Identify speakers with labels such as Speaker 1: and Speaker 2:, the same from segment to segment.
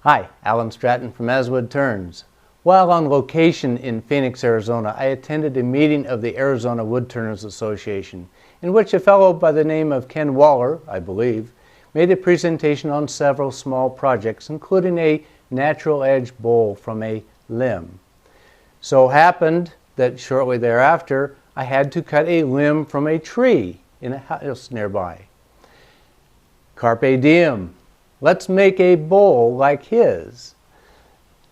Speaker 1: Hi, Alan Stratton from As Wood Turns. While on location in Phoenix, Arizona, I attended a meeting of the Arizona Woodturners Association, in which a fellow by the name of Ken Waller, I believe, made a presentation on several small projects, including a natural edge bowl from a limb. So happened that shortly thereafter, I had to cut a limb from a tree in a house nearby. Carpe Diem. Let's make a bowl like his.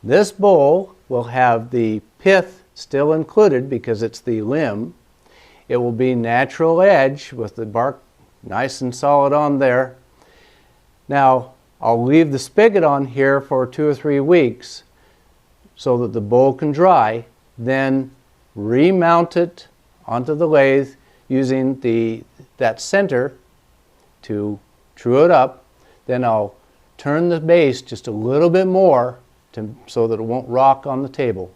Speaker 1: This bowl will have the pith still included because it's the limb. It will be natural edge with the bark nice and solid on there. Now, I'll leave the spigot on here for 2 or 3 weeks so that the bowl can dry, then remount it onto the lathe using that center to true it up. Then I'll turn the base just a little bit more so that it won't rock on the table.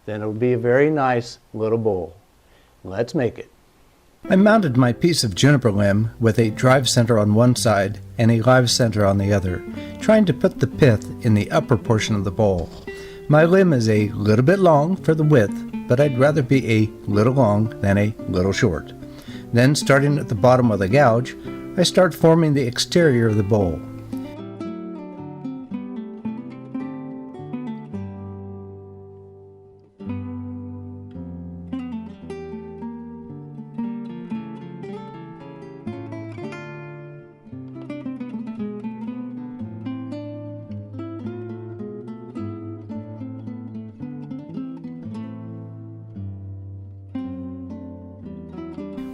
Speaker 1: Then it'll be a very nice little bowl. Let's make it.
Speaker 2: I mounted my piece of juniper limb with a drive center on one side and a live center on the other, trying to put the pith in the upper portion of the bowl. My limb is a little bit long for the width, but I'd rather be a little long than a little short. Then, starting at the bottom of the gouge, I start forming the exterior of the bowl.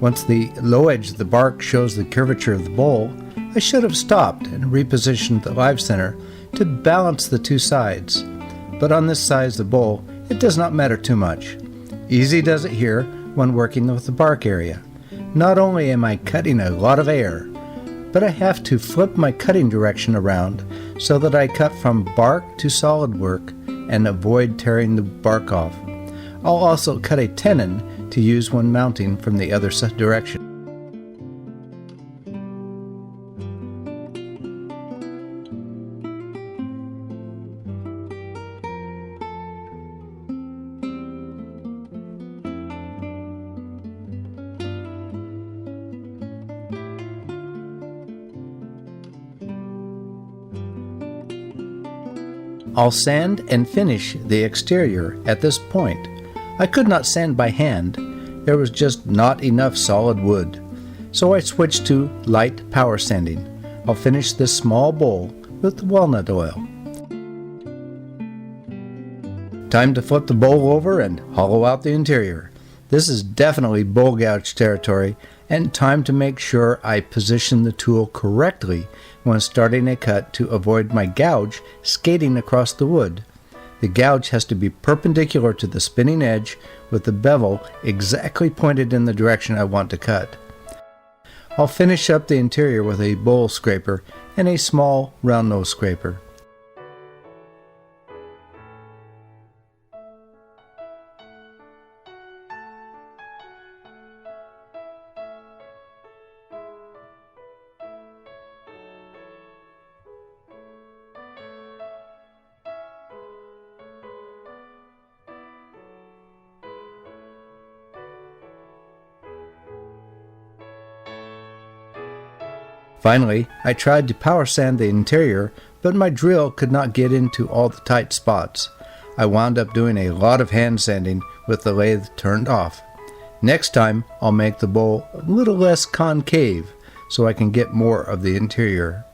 Speaker 2: Once the low edge of the bark shows the curvature of the bowl, I should have stopped and repositioned the live center to balance the two sides. But on this size of the bowl, it does not matter too much. Easy does it here when working with the bark area. Not only am I cutting a lot of air, but I have to flip my cutting direction around so that I cut from bark to solid work and avoid tearing the bark off. I'll also cut a tenon to use when mounting from the other direction. I'll sand and finish the exterior at this point. I could not sand by hand. There was just not enough solid wood. So I switched to light power sanding. I'll finish this small bowl with walnut oil. Time to flip the bowl over and hollow out the interior. This is definitely bowl gouge territory, and time to make sure I position the tool correctly when starting a cut to avoid my gouge skating across the wood. The gouge has to be perpendicular to the spinning edge with the bevel exactly pointed in the direction I want to cut. I'll finish up the interior with a bowl scraper and a small round nose scraper. Finally, I tried to power sand the interior, but my drill could not get into all the tight spots. I wound up doing a lot of hand sanding with the lathe turned off. Next time, I'll make the bowl a little less concave so I can get more of the interior.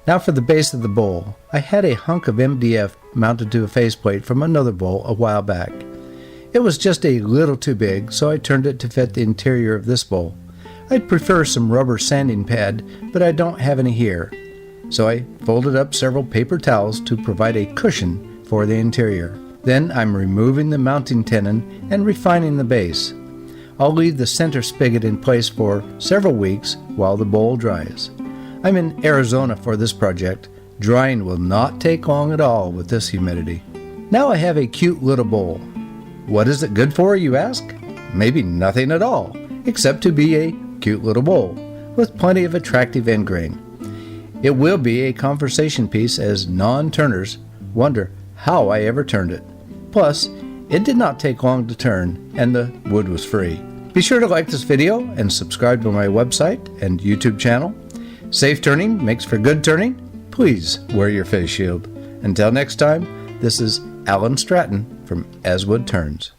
Speaker 2: Now for the base of the bowl. I had a hunk of MDF mounted to a faceplate from another bowl a while back. It was just a little too big, so I turned it to fit the interior of this bowl. I'd prefer some rubber sanding pad, but I don't have any here. So I folded up several paper towels to provide a cushion for the interior. Then I'm removing the mounting tenon and refining the base. I'll leave the center spigot in place for several weeks while the bowl dries. I'm in Arizona for this project. Drying will not take long at all with this humidity. Now I have a cute little bowl. What is it good for, you ask? Maybe nothing at all, except to be a cute little bowl. with plenty of attractive end grain. It will be a conversation piece as non-turners wonder how I ever turned it. Plus, it did not take long to turn, and the wood was free. Be sure to like this video and subscribe to my website and YouTube channel. Safe turning makes for good turning. Please wear your face shield. Until next time, this is Alan Stratton from As Wood Turns.